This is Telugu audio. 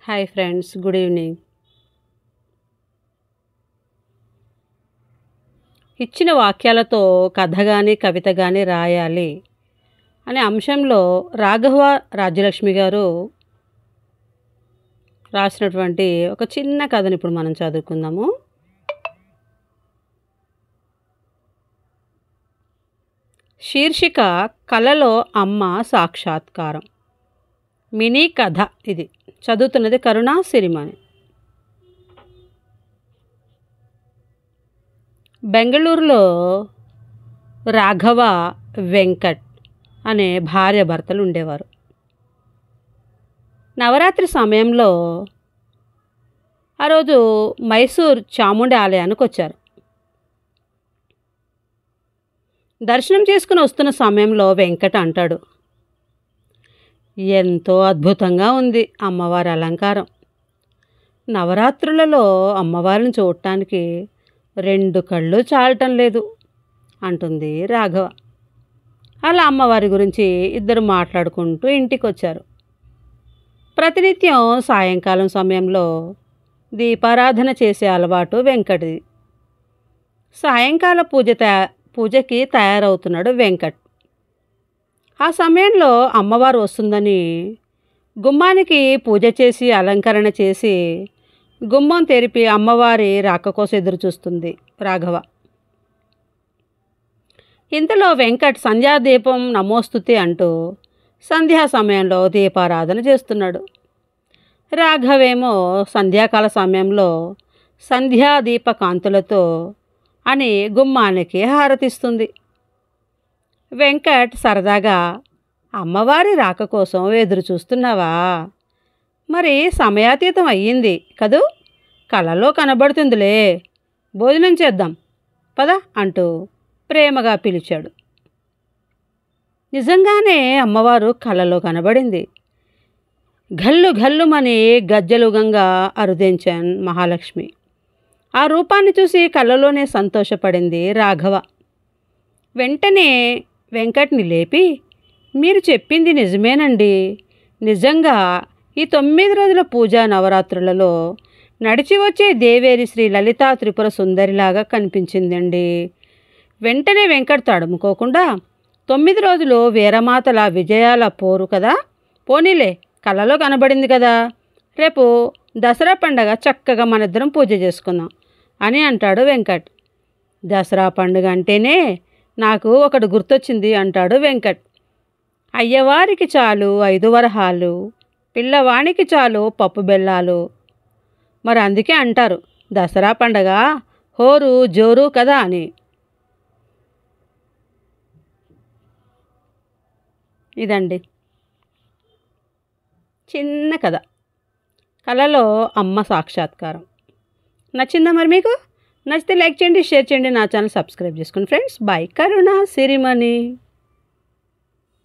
Hi friends, good evening. ఇచ్చిన వాక్యాలతో కథ కానీ కవిత కానీ రాయాలి అనే అంశంలో రాఘవ రాజ్యలక్ష్మి గారు రాసినటువంటి ఒక చిన్న కథను ఇప్పుడు మనం చదువుకుందాము. శీర్షిక కలలో అమ్మ సాక్షాత్కారం. మినీ కథ ఇది. చదువుతున్నది కరుణా సిరిమణి. బెంగళూరులో రాఘవ వెంకట్ అనే భార్య భర్తలు ఉండేవారు. నవరాత్రి సమయంలో ఆ రోజు మైసూర్ చాముండి ఆలయానికి వచ్చారు. దర్శనం చేసుకుని వస్తున్న సమయంలో వెంకట్ అంటాడు, ఎంతో అద్భుతంగా ఉంది అమ్మవారి అలంకారం. నవరాత్రులలో అమ్మవారిని చూడటానికి 2 కళ్ళు చాలటం లేదు అంటుంది రాఘవ. అలా అమ్మవారి గురించి ఇద్దరు మాట్లాడుకుంటూ ఇంటికి వచ్చారు. ప్రతినిత్యం సాయంకాలం సమయంలో దీపారాధన చేసే అలవాటు వెంకట్ది. సాయంకాల పూజకి తయారవుతున్నాడు వెంకట్. ఆ సమయంలో అమ్మవారు వస్తుందని గుమ్మానికి పూజ చేసి అలంకరణ చేసి గుమ్మం తెరిపి అమ్మవారి రాక కోసం ఎదురు చూస్తుంది రాఘవ. ఇంతలో వెంకట్ సంధ్యాదీపం నమోస్తుతి అంటూ సంధ్యా సమయంలో దీపారాధన చేస్తున్నాడు. రాఘవేమో సంధ్యాకాల సమయంలో సంధ్యాదీప కాంతులతో అని గుమ్మానికి హారతిస్తుంది. వెంకట్ సరదాగా, అమ్మవారి రాక కోసం ఎదురు చూస్తున్నావా? మరి సమయాతీతం అయ్యింది కదూ, కలలో కనబడుతుందిలే, భోజనం చేద్దాం పద అంటూ ప్రేమగా పిలిచాడు. నిజంగానే అమ్మవారు కలలో కనబడింది. గల్లు గల్లుమని గజ్జలుగంగా అరుదించాన్ మహాలక్ష్మి. ఆ రూపాన్ని చూసి కళ్ళలోనే సంతోషపడింది రాఘవ. వెంటనే వెంకట్ని లేపి, మీరు చెప్పింది నిజమేనండి, నిజంగా ఈ 9 రోజుల పూజా నవరాత్రులలో నడిచి వచ్చే దేవేరి శ్రీ లలితా త్రిపుర సుందరిలాగా కనిపించిందండి. వెంటనే వెంకట్ తడుముకోకుండా, 9 రోజులు వీరమాతల విజయాల పోరు కదా, పోనీలే కళ్ళలో కనబడింది కదా, రేపు దసరా పండగ చక్కగా మనిద్దరం పూజ చేసుకుందాం అని అంటాడు వెంకట్. దసరా పండుగ అంటేనే నాకు ఒకటి గుర్తొచ్చింది అంటాడు వెంకట్. అయ్యవారికి చాలు 5 వరహాలు, పిల్లవానికి చాలు పప్పు బెల్లాలు. మరి అందుకే అంటారు దసరా పండగ హోరు జోరు కదా అని. ఇదండి చిన్న కథ, కళలో అమ్మ సాక్షాత్కారం. నచ్చిందా మరి మీకు? నచ్చితే లైక్ చేయండి, షేర్ చేయండి, నా ఛానల్ సబ్స్క్రైబ్ చేసుకోండి ఫ్రెండ్స్. బై. కరుణా సిరిమణి.